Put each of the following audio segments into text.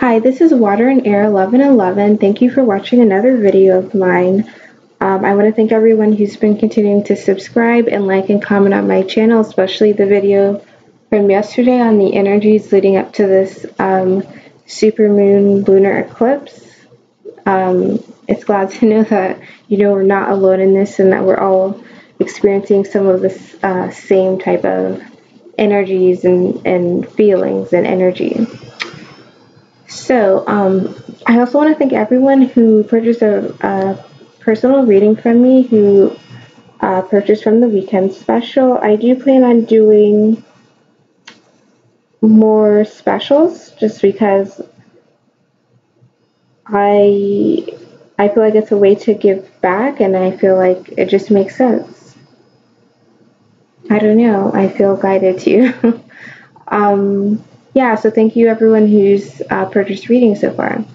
Hi, this is Water and Air 1111. Thank you for watching another video of mine. I want to thank everyone who's been continuing to subscribe and like and comment on my channel, especially the video from yesterday on the energies leading up to this supermoon lunar eclipse. It's glad to know that we're not alone in this and that we're all experiencing some of this same type of energies and feelings and energy. So, I also want to thank everyone who purchased a personal reading from me, who purchased from the weekend special. I do plan on doing more specials just because I feel like it's a way to give back, and I feel like it just makes sense. I don't know, I feel guided to. Yeah, so thank you everyone who's purchased readings so far.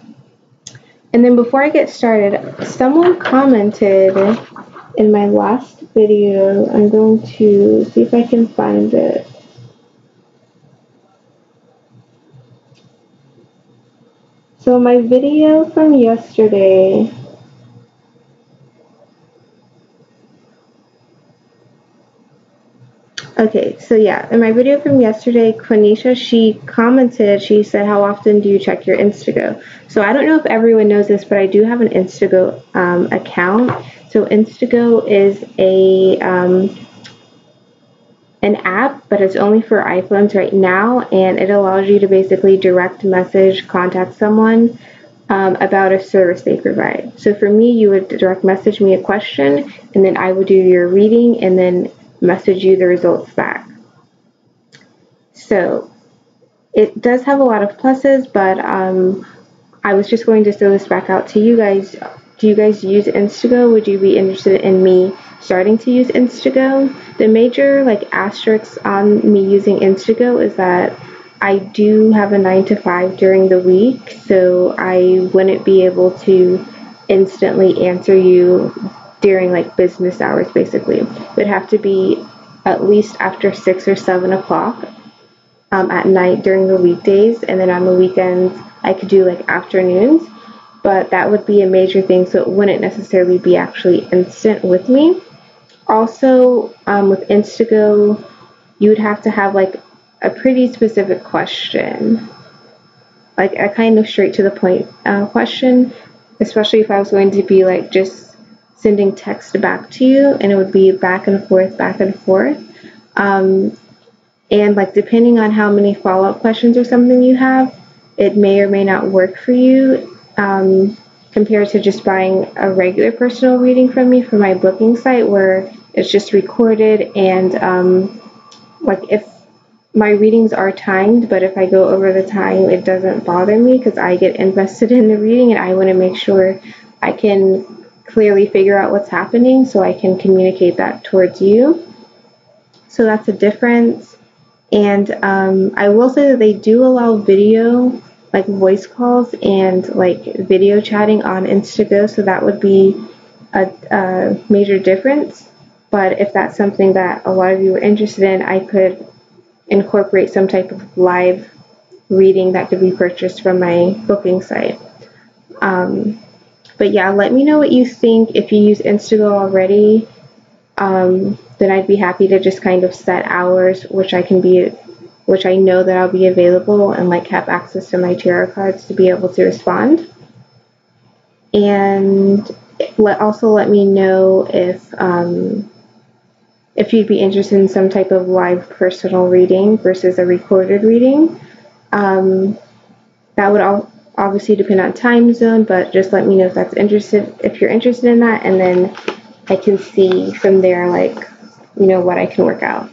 And then before I get started, someone commented in my last video. I'm going to see if I can find it. So my video from yesterday, okay, so yeah, in my video from yesterday, Quenisha, she commented, she said, how often do you check your Instago? So I don't know if everyone knows this, but I do have an Instago account. So Instago is an app, but it's only for iPhones right now, and it allows you to basically direct message, contact someone about a service they provide. So for me, you would direct message me a question, and then I would do your reading, and then message you the results back. So it does have a lot of pluses, but I was just going to throw this back out to you guys. Do you guys use Instago? Would you be interested in me starting to use Instago? The major asterisks on me using Instago is that I do have a 9-to-5 during the week, so I wouldn't be able to instantly answer you during business hours. Basically, it would have to be at least after 6 or 7 o'clock at night during the weekdays, and then on the weekends I could do afternoons, but that would be a major thing, so it wouldn't necessarily be actually instant with me. Also, with Instago, you would have to have a pretty specific question, a kind of straight to the point question, especially if I was going to be just sending text back to you, and it would be back and forth, and depending on how many follow-up questions or something you have, it may or may not work for you, compared to just buying a regular personal reading from me for my booking site, where it's just recorded, and if my readings are timed, but if I go over the time, it doesn't bother me because I get invested in the reading, and I want to make sure I can clearly figure out what's happening so I can communicate that towards you. So that's a difference. And I will say that they do allow video, voice calls and video chatting on Instago, so that would be a major difference. But if that's something that a lot of you are interested in, I could incorporate some type of live reading that could be purchased from my booking site. But yeah, let me know what you think. If you use Instago already, then I'd be happy to just kind of set hours which I know that I'll be available and have access to my tarot cards to be able to respond. And also let me know if you'd be interested in some type of live personal reading versus a recorded reading. That would obviously depend on time zone, but just let me know if you're interested in that, and then I can see from there what I can work out.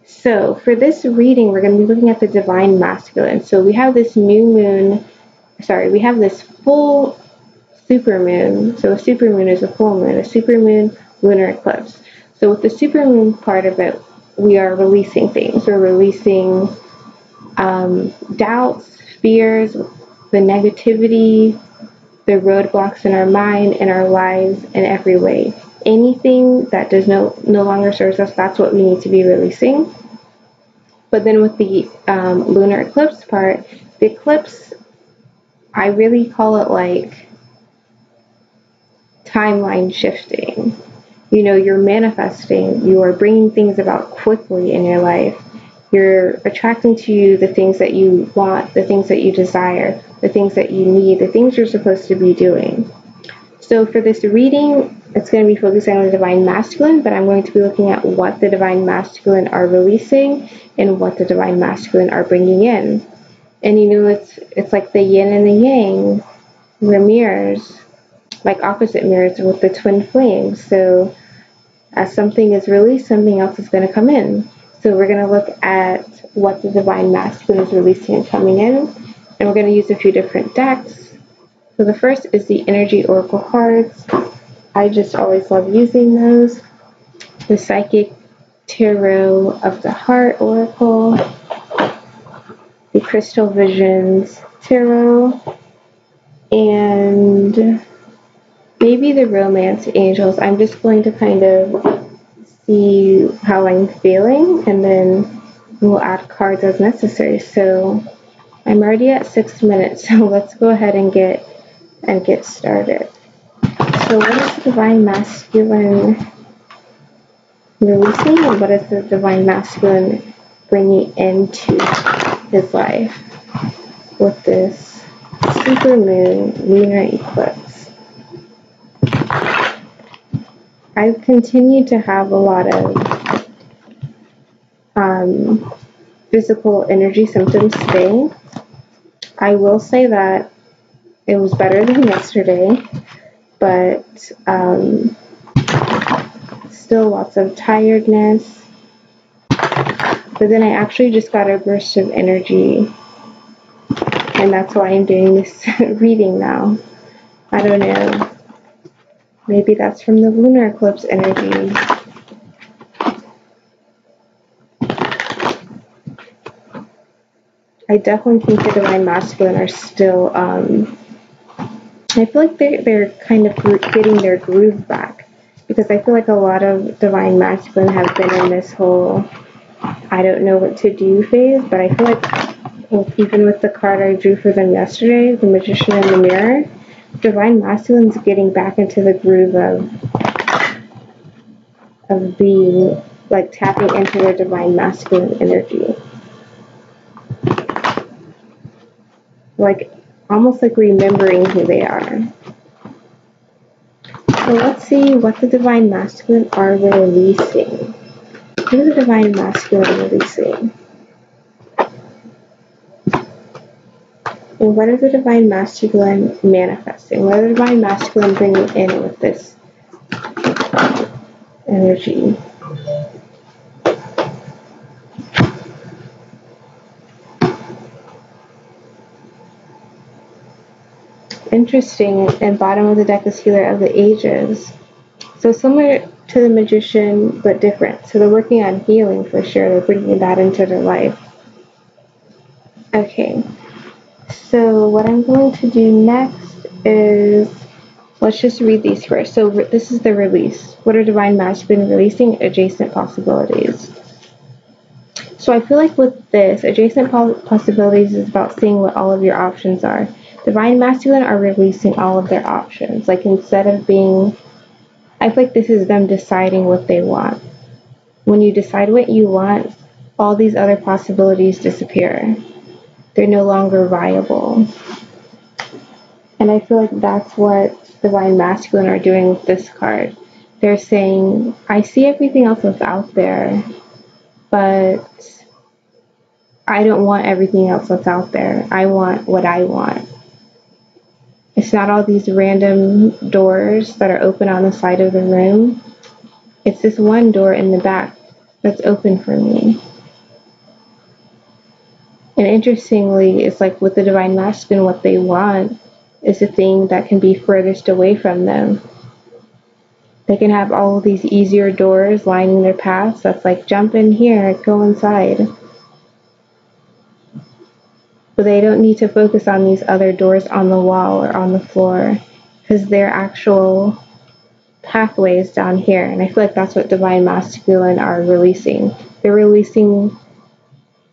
So for this reading, we're going to be looking at the divine masculine. So we have this we have this full supermoon. So a supermoon is a full moon, a supermoon lunar eclipse. So with the supermoon part of it, we are releasing things. We're releasing doubts, fears, the negativity, the roadblocks in our mind, in our lives, in every way. Anything that does no longer serves us, that's what we need to be releasing. But then with the lunar eclipse part, the eclipse I really call it like timeline shifting. You know, you're manifesting, you are bringing things about quickly in your life. You're attracting to you the things that you want, the things that you desire, the things that you need, the things you're supposed to be doing. So for this reading, it's going to be focusing on the divine masculine, but I'm going to be looking at what the divine masculine are releasing and what the divine masculine are bringing in. And you know, it's like the yin and the yang, the mirrors, like opposite mirrors with the twin flames. So as something is released, something else is going to come in. So we're going to look at what the divine masculine is releasing and coming in, and we're going to use a few different decks. So the first is the energy oracle cards. I just always love using those. The psychic tarot of the heart oracle, the crystal visions tarot, and maybe the romance angels. I'm just going to kind of see how I'm feeling, and then we'll add cards as necessary. So I'm already at 6 minutes, so let's go ahead and get started. So what is the divine masculine releasing, and what is the divine masculine bringing into his life with this supermoon lunar eclipse? I've continued to have a lot of physical energy symptoms today. I will say that it was better than yesterday, but still lots of tiredness. But then I actually just got a burst of energy, and that's why I'm doing this reading now. I don't know. Maybe that's from the lunar eclipse energy. I definitely think the divine masculine are still, I feel like they're kind of getting their groove back, because I feel like a lot of divine masculine have been in this whole I don't know what to do phase, but I feel like even with the card I drew for them yesterday, the magician in the mirror, divine masculine's getting back into the groove of being, like, tapping into their divine masculine energy. Like, almost like remembering who they are. So let's see what the divine masculine are releasing. What is the divine masculine releasing? And what is the divine masculine manifesting? What are the divine masculine bringing in with this energy? Interesting, and bottom of the deck is Healer of the Ages. So similar to the Magician, but different. So they're working on healing for sure. They're bringing that into their life. Okay. So what I'm going to do next is, let's just read these first. So this is the release. What are divine masculine releasing? Adjacent possibilities. So I feel like with this, adjacent possibilities is about seeing what all of your options are. Divine masculine are releasing all of their options. Like, instead of being, I feel like this is them deciding what they want. When you decide what you want, all these other possibilities disappear. They're no longer viable. And I feel like that's what divine masculine are doing with this card. They're saying, I see everything else that's out there, but I don't want everything else that's out there. I want what I want. It's not all these random doors that are open on the side of the room. It's this one door in the back that's open for me. And interestingly, it's like with the divine masculine, what they want is the thing that can be furthest away from them. They can have all of these easier doors lining their paths. That's like, jump in here, go inside. But they don't need to focus on these other doors on the wall or on the floor, because they're actual pathways down here. And I feel like that's what divine masculine are releasing. They're releasing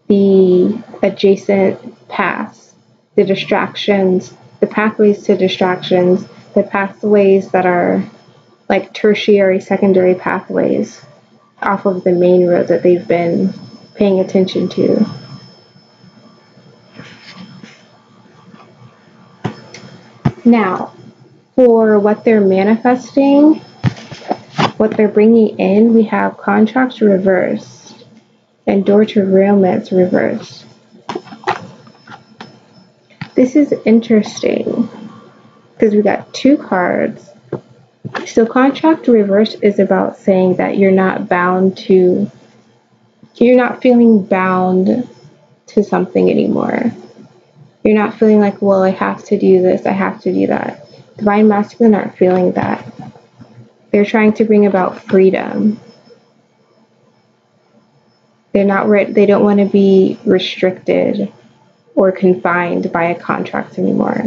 the adjacent paths, the distractions, pathways to distractions, the pathways that are like tertiary, secondary pathways off of the main road that they've been paying attention to. Now, for what they're manifesting, what they're bringing in, we have contracts reversed and door to romance reversed. This is interesting because we got 2 cards. So contract reverse is about saying that you're not feeling bound to something anymore. You're not feeling like, well, I have to do this, I have to do that. Divine masculine aren't feeling that. They're trying to bring about freedom. They don't want to be restricted or confined by a contract anymore.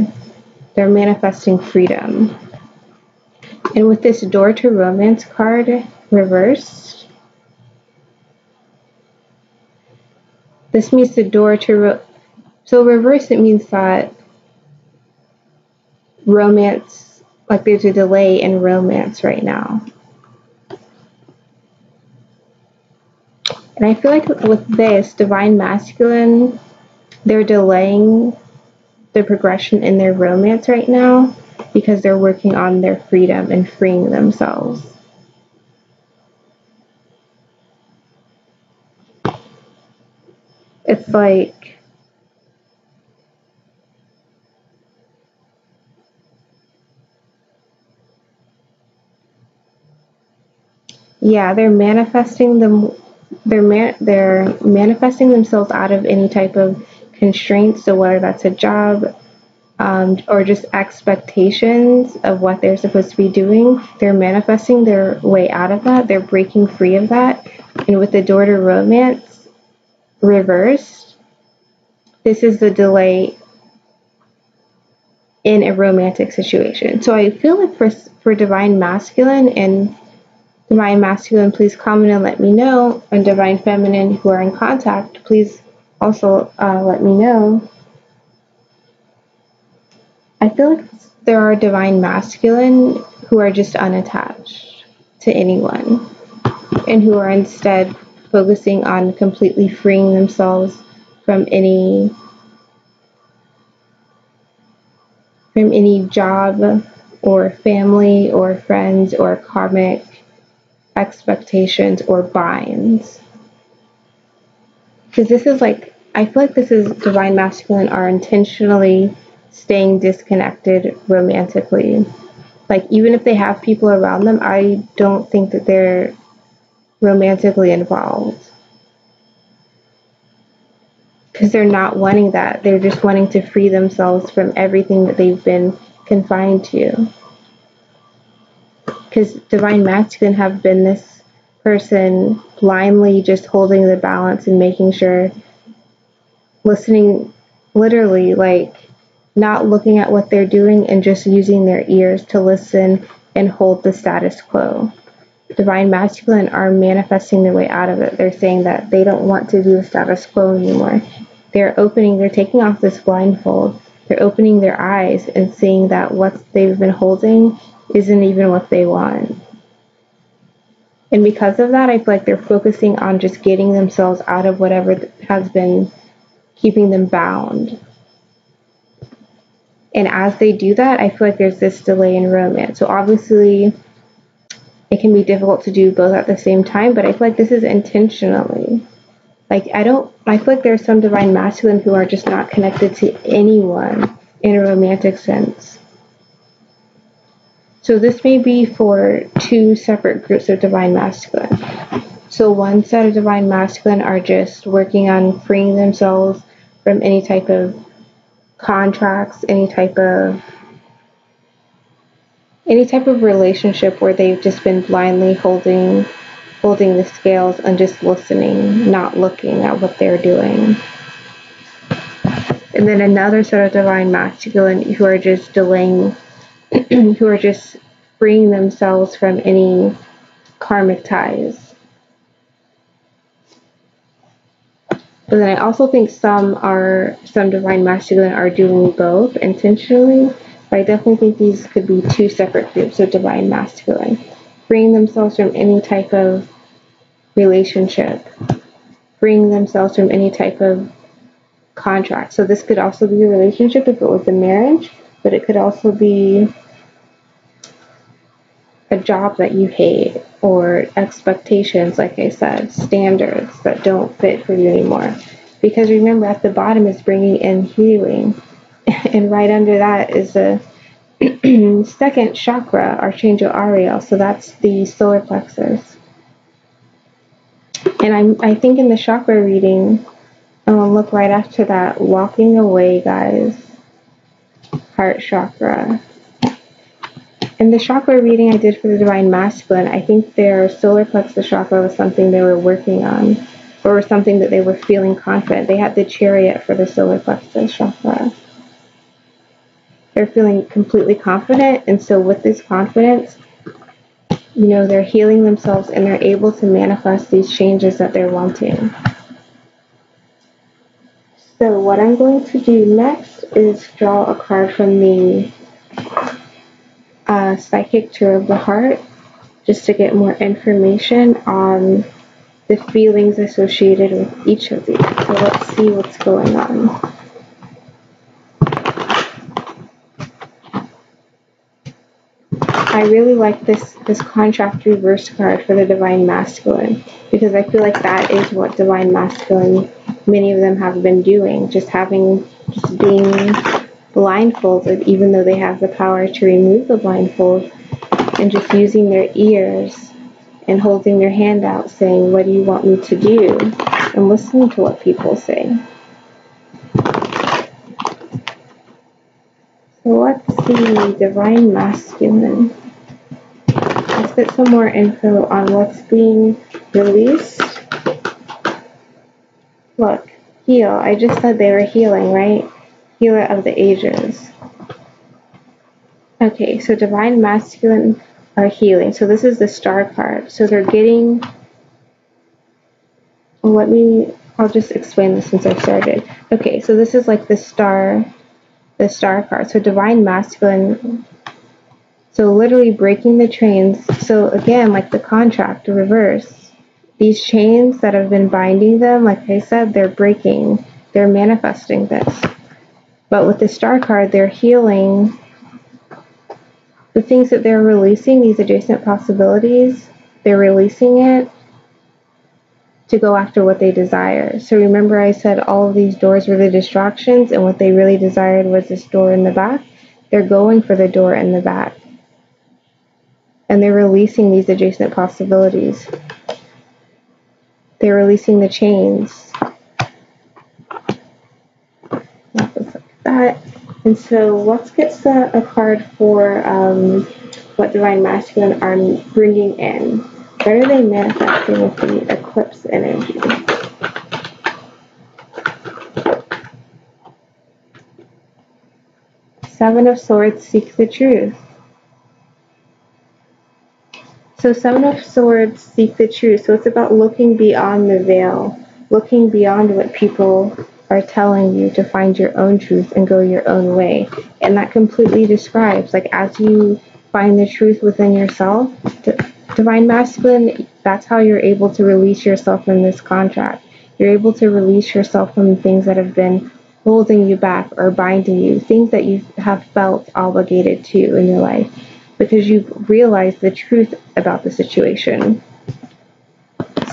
They're manifesting freedom. And with this door to romance card reversed, this means the door to so reverse, it means that romance, like there's a delay in romance right now. And I feel like with this divine masculine, they're delaying the progression in their romance right now because they're working on their freedom and freeing themselves. It's like they're manifesting themselves out of any type of constraints. So whether that's a job or just expectations of what they're supposed to be doing, they're manifesting their way out of that. They're breaking free of that. And with the door to romance reversed, this is the delay in a romantic situation. So I feel like for divine masculine and divine masculine, please comment and let me know. And divine feminine who are in contact, please also let me know. I feel like there are divine masculine who are just unattached to anyone and who are instead focusing on completely freeing themselves from any job or family or friends or karmic expectations or binds. Because this is like, I feel like this is divine masculine are intentionally staying disconnected romantically. Like even if they have people around them, I don't think that they're romantically involved. Because they're not wanting that. They're just wanting to free themselves from everything that they've been confined to. Because divine masculine have been this person blindly just holding the balance and making sure, listening, literally like not looking at what they're doing and just using their ears to listen and hold the status quo. Divine masculine are manifesting their way out of it. They're saying that they don't want to do the status quo anymore. They're taking off this blindfold. They're opening their eyes and seeing that what they've been holding isn't even what they want. And because of that, I feel like they're focusing on just getting themselves out of whatever has been keeping them bound. And as they do that, I feel like there's this delay in romance. So obviously, it can be difficult to do both at the same time, but I feel like this is intentionally. Like, I feel like there's some divine masculine who are just not connected to anyone in a romantic sense. So this may be for 2 separate groups of divine masculine. So one set of divine masculine are just working on freeing themselves from any type of contracts, any type of relationship where they've just been blindly holding the scales and just listening, not looking at what they're doing. And then another set of divine masculine who are just delaying, who are just freeing themselves from any karmic ties. But then I also think some divine masculine are doing both intentionally. But I definitely think these could be two separate groups of divine masculine, freeing themselves from any type of relationship, freeing themselves from any type of contract. So this could also be a relationship if it was a marriage, but it could also be a job that you hate, or expectations, like I said, standards that don't fit for you anymore. Because remember, at the bottom is bringing in healing, and right under that is the second chakra, Archangel Ariel. So that's the solar plexus. And I think in the chakra reading, I'm gonna look right after that. Walking away, guys. Heart chakra. In the chakra reading I did for the divine masculine, I think their solar plexus chakra was something they were working on, or something that they were feeling confident. They had the chariot for the solar plexus chakra. They're feeling completely confident, and so with this confidence, you know, they're healing themselves and they're able to manifest these changes that they're wanting. So what I'm going to do next is draw a card from the Psychic Tour of the Heart, just to get more information on the feelings associated with each of these. So let's see what's going on. I really like this contract reverse card for the divine masculine, because I feel like that is what divine masculine, many of them have been doing, just being blindfolded, even though they have the power to remove the blindfold, and just using their ears and holding their hand out saying, what do you want me to do? And listening to what people say. So let's see, divine masculine. Let's get some more info on what's being released. Look, heal. I just said they were healing, right? Healer of the ages. Okay, so divine masculine are healing. So this is the star card. So they're getting, I'll just explain this since I started. Okay, so this is like the star card. So divine masculine, so literally breaking the chains. So again, like the contract, the reverse, these chains that have been binding them, like I said, they're breaking, they're manifesting this. But with the star card, they're healing the things that they're releasing, these adjacent possibilities. They're releasing it to go after what they desire. So remember I said all of these doors were the distractions, and what they really desired was this door in the back. They're going for the door in the back. And they're releasing these adjacent possibilities. They're releasing the chains. Like that. And so let's get a card for what divine masculine are bringing in. What are they manifesting with the eclipse energy? Seven of Swords, seek the truth. So Seven of Swords, seek the truth. So it's about looking beyond the veil, looking beyond what people are telling you to find your own truth and go your own way. And that completely describes, like, as you find the truth within yourself, divine masculine, that's how you're able to release yourself from this contract. You're able to release yourself from things that have been holding you back or binding you, things that you have felt obligated to in your life, because you've realized the truth about the situation.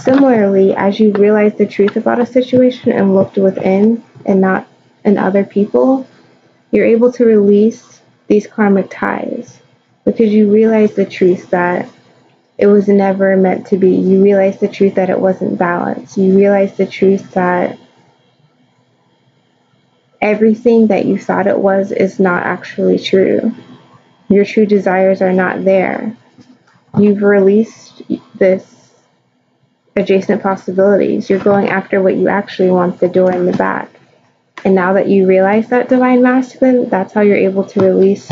Similarly, as you realize the truth about a situation and looked within and not in other people, you're able to release these karmic ties, because you realize the truth that it was never meant to be. You realize the truth that it wasn't balanced. You realize the truth that everything that you thought it was is not actually true. Your true desires are not there. You've released this adjacent possibilities. You're going after what you actually want, the door in the back. And now that you realize that, divine masculine, that's how you're able to release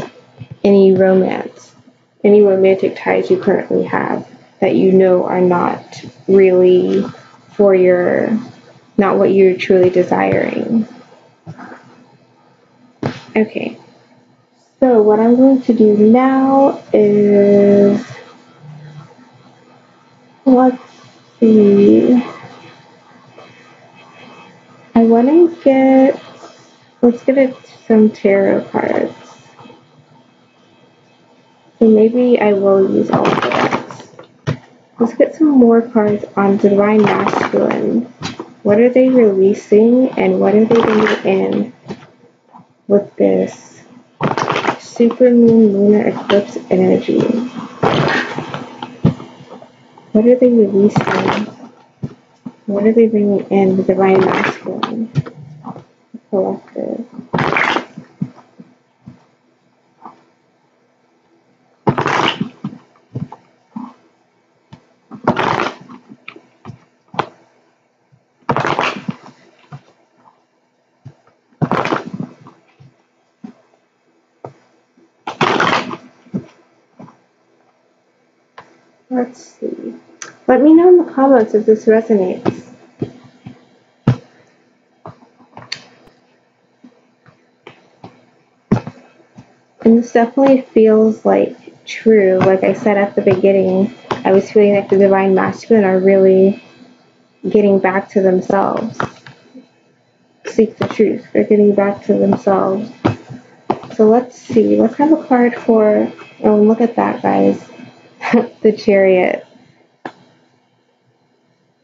any romance, any romantic ties you currently have that you know are not really for your not what you're truly desiring. Okay, so what I'm going to do now is, let's see, I want to let's get some tarot cards. So maybe I will use all of that. Let's get some more cards on Divine Masculine. What are they releasing and what are they bringing in with this Supermoon, Lunar, Eclipse energy? What are they releasing? What are they bringing in the Divine Masculine? The Collective. Let's see. Let me know in the comments if this resonates. And this definitely feels like true. Like I said at the beginning, I was feeling like the Divine Masculine are really getting back to themselves. Seek the truth. They're getting back to themselves. So let's see. Let's have a card for, oh, look at that, guys. The Chariot.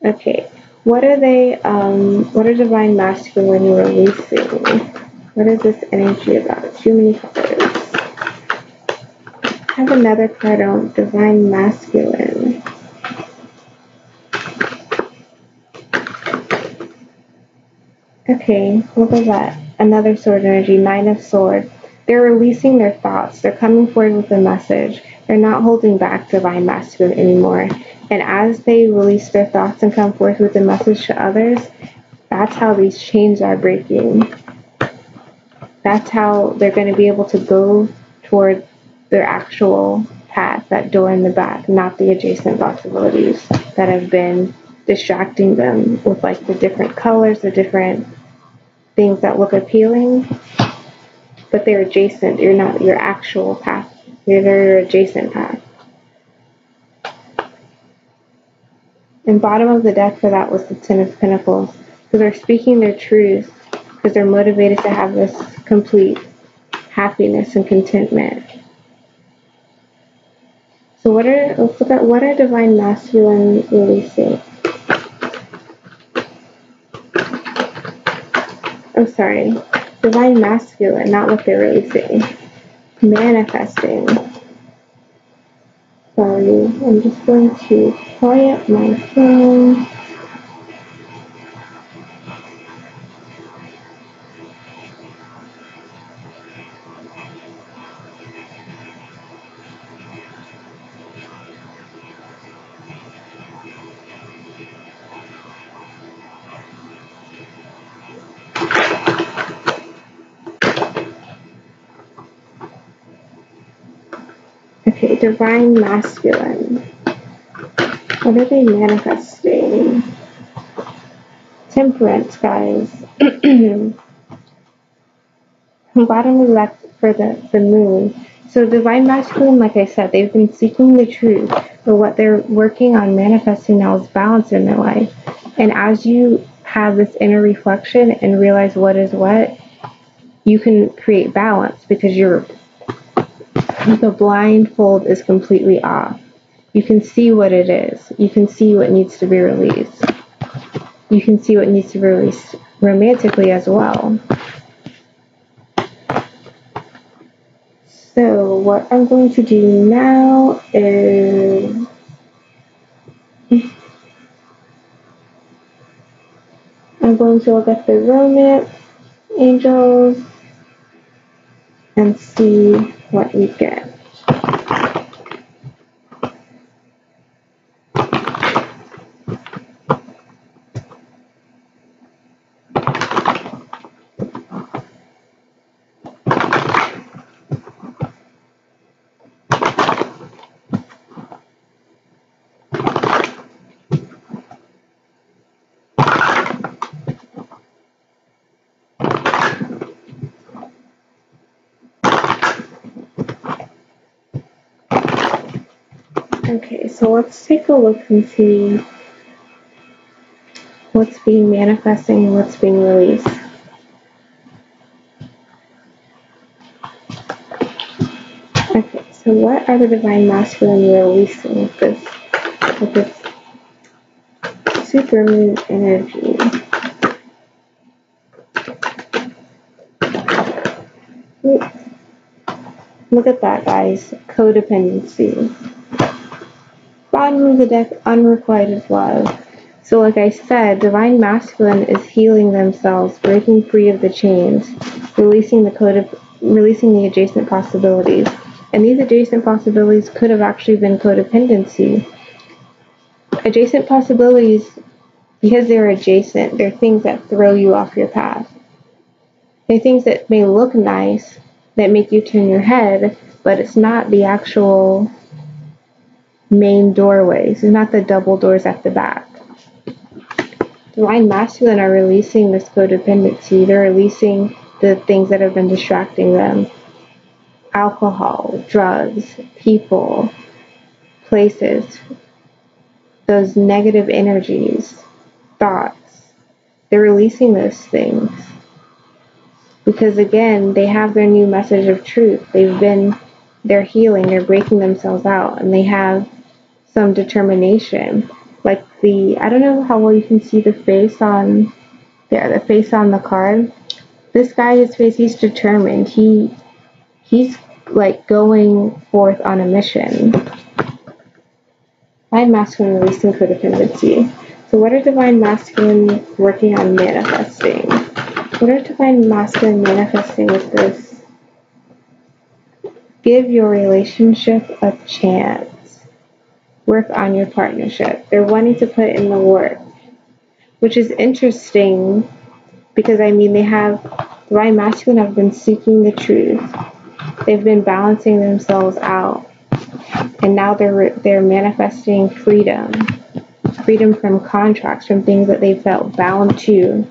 Okay. What are Divine Masculine releasing? What is this energy about? Too many cards. I have another card on Divine Masculine. Okay, look at that. Another sword energy, Nine of Swords. They're releasing their thoughts. They're coming forward with a message. They're not holding back Divine Masculine anymore. And as they release their thoughts and come forth with a message to others, that's how these chains are breaking. That's how they're going to be able to go toward their actual path, that door in the back, not the adjacent possibilities that have been distracting them with like the different colors, the different things that look appealing, but they're adjacent. You're not your actual path. You're their adjacent path. And bottom of the deck for that was the Ten of Pentacles, because they're speaking their truth, because they're motivated to have this complete happiness and contentment. So let's look at what are Divine Masculine releasing? Oh, sorry. Divine Masculine, not what they're releasing. Manifesting. Sorry, I'm just going to quiet my phone. Okay, Divine Masculine. What are they manifesting? Temperance, guys. Bottom of the deck for the moon. So Divine Masculine, like I said, they've been seeking the truth, but what they're working on manifesting now is balance in their life. And as you have this inner reflection and realize what is what, you can create balance because the blindfold is completely off. You can see what it is. You can see what needs to be released. You can see what needs to be released romantically as well. So what I'm going to do now is I'm going to look at the romance angels and see what we get. Okay, so let's take a look and see what's being manifesting and what's being released. Okay, so what are the divine masculine releasing with this supermoon energy? Look at that, guys. Codependency. Bottom of the deck, unrequited love. So like I said, divine masculine is healing themselves, breaking free of the chains, releasing the adjacent possibilities. And these adjacent possibilities could have actually been codependency. Adjacent possibilities, because they're adjacent, they're things that throw you off your path. They're things that may look nice, that make you turn your head, but it's not the actual main doorways. It's not the double doors at the back. Divine masculine are releasing this codependency. They're releasing the things that have been distracting them. Alcohol, drugs, people, places, those negative energies, thoughts. They're releasing those things. Because again, they have their new message of truth. They're healing, they're breaking themselves out, and they have some determination. Like I don't know how well you can see the face on the card. This guy, his face, he's determined. He's like going forth on a mission. Divine masculine releasing codependency. So what are divine masculine working on manifesting? What are divine masculine manifesting with this? Give your relationship a chance. Work on your partnership. They're wanting to put in the work, which is interesting because they have divine masculine have been seeking the truth. They've been balancing themselves out, and now they're manifesting freedom from contracts, from things that they felt bound to,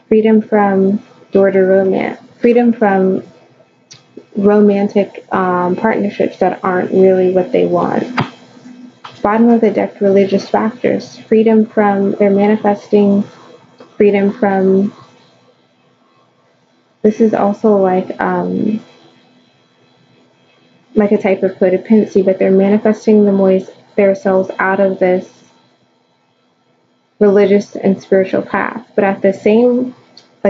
freedom from door to romance, freedom from romantic partnerships that aren't really what they want. Bottom of the deck, religious factors, they're manifesting freedom from, this is also like a type of codependency, but they're manifesting themselves out of this religious and spiritual path, but at the same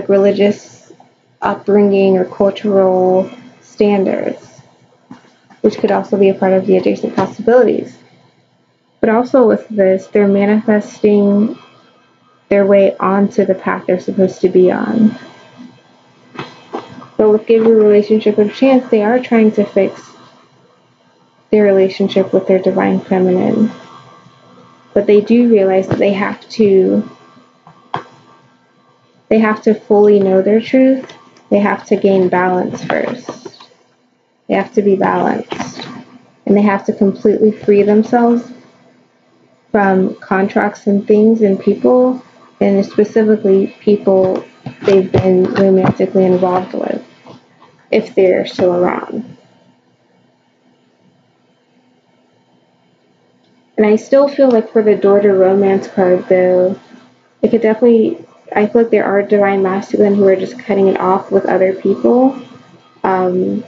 religious upbringing or cultural standards, which could also be a part of the adjacent possibilities. But also with this, they're manifesting their way onto the path they're supposed to be on. But with Give Your Relationship a Chance, they are trying to fix their relationship with their divine feminine. But they do realize that they have to fully know their truth. They have to gain balance first. They have to be balanced. And they have to completely free themselves from contracts and things and people, and specifically people they've been romantically involved with, if they're still around. And I still feel like for the door to romance card, though, it could definitely, I feel like there are divine masculine who are just cutting it off with other people, who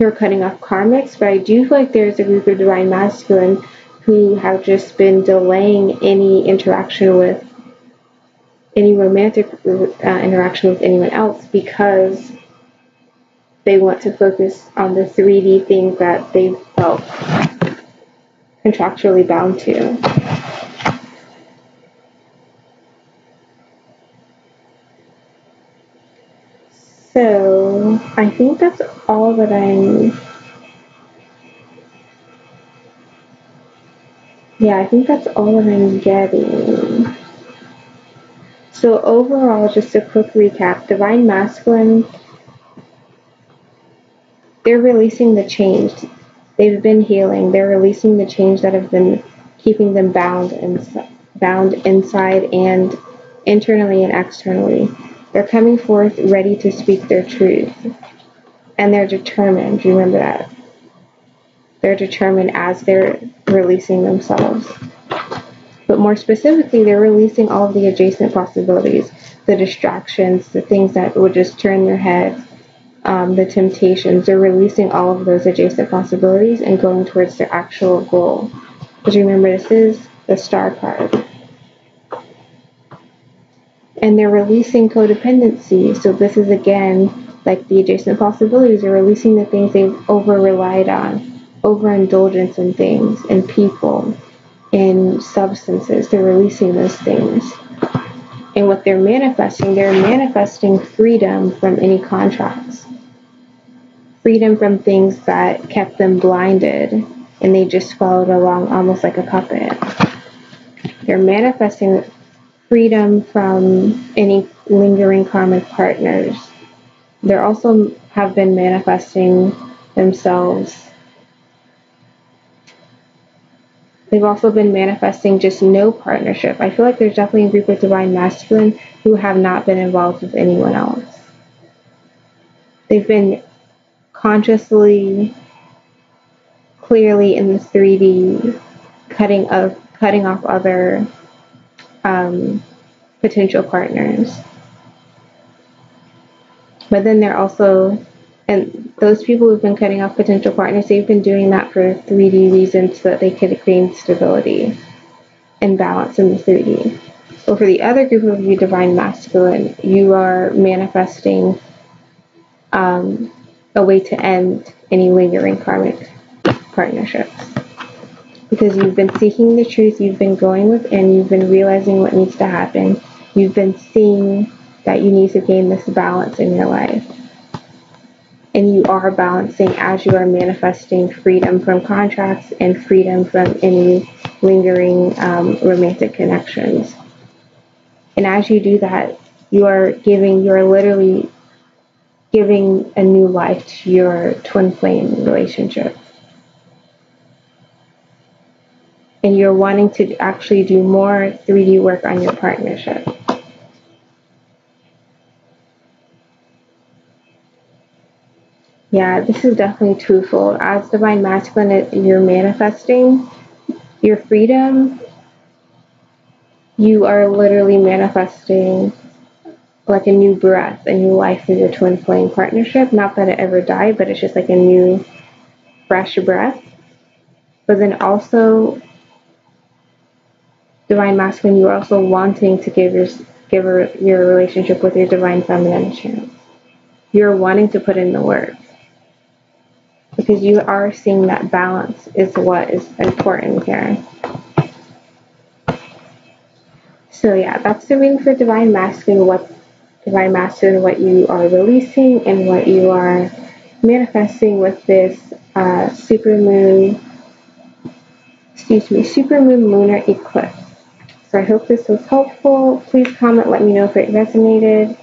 are cutting off karmics, but I do feel like there's a group of divine masculine who have just been delaying any interaction with any romantic interaction with anyone else because they want to focus on the 3D things that they felt contractually bound to. So I think that's all that I'm getting. So overall, just a quick recap. Divine masculine, they're releasing the change. They've been healing. They're releasing the change that have been keeping them bound inside and internally and externally. They're coming forth ready to speak their truth. And they're determined. Remember that. they're determined as they're releasing themselves. But more specifically, they're releasing all of the adjacent possibilities, the distractions, the things that would just turn their head, the temptations. They're releasing all of those adjacent possibilities and going towards their actual goal. Because remember, this is the Star card. And they're releasing codependency. So this is, again, like the adjacent possibilities. They're releasing the things they've over-relied on, overindulgence in things, in people, in substances. They're releasing those things. And what they're manifesting freedom from any contracts. Freedom from things that kept them blinded and they just followed along almost like a puppet. They're manifesting freedom from any lingering karmic partners. They also have been manifesting themselves. They've also been manifesting just no partnership. I feel like there's definitely a group of divine masculine who have not been involved with anyone else. They've been consciously, clearly in the 3D, cutting off other potential partners. But then they're also, and those people who've been cutting off potential partners, they've been doing that for 3D reasons so that they could gain stability and balance in the 3D. But for the other group of you divine masculine, you are manifesting a way to end any lingering karmic partnerships. Because you've been seeking the truth, you've been going within, you've been realizing what needs to happen, you've been seeing that you need to gain this balance in your life. And you are balancing as you are manifesting freedom from contracts and freedom from any lingering romantic connections. And as you do that, you're literally giving a new life to your twin flame relationship. And you're wanting to actually do more 3D work on your partnership. Yeah, this is definitely twofold. As divine masculine, you're manifesting your freedom. You are literally manifesting like a new breath, a new life for your twin flame partnership. Not that it ever died, but it's just like a new, fresh breath. But then also, divine masculine, you're also wanting to give your relationship with your divine feminine a chance. You're wanting to put in the work. Because you are seeing that balance is what is important here. So yeah, that's the reading for divine masculine, what you are releasing and what you are manifesting with this supermoon lunar eclipse. So I hope this was helpful. Please comment, let me know if it resonated.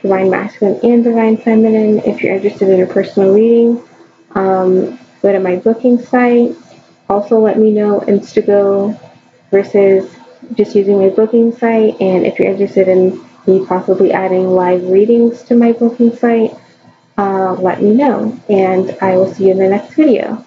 Divine masculine and divine feminine. If you're interested in a personal reading, go to my booking site. Also let me know Instago versus just using my booking site. And if you're interested in me possibly adding live readings to my booking site, let me know. And I will see you in the next video.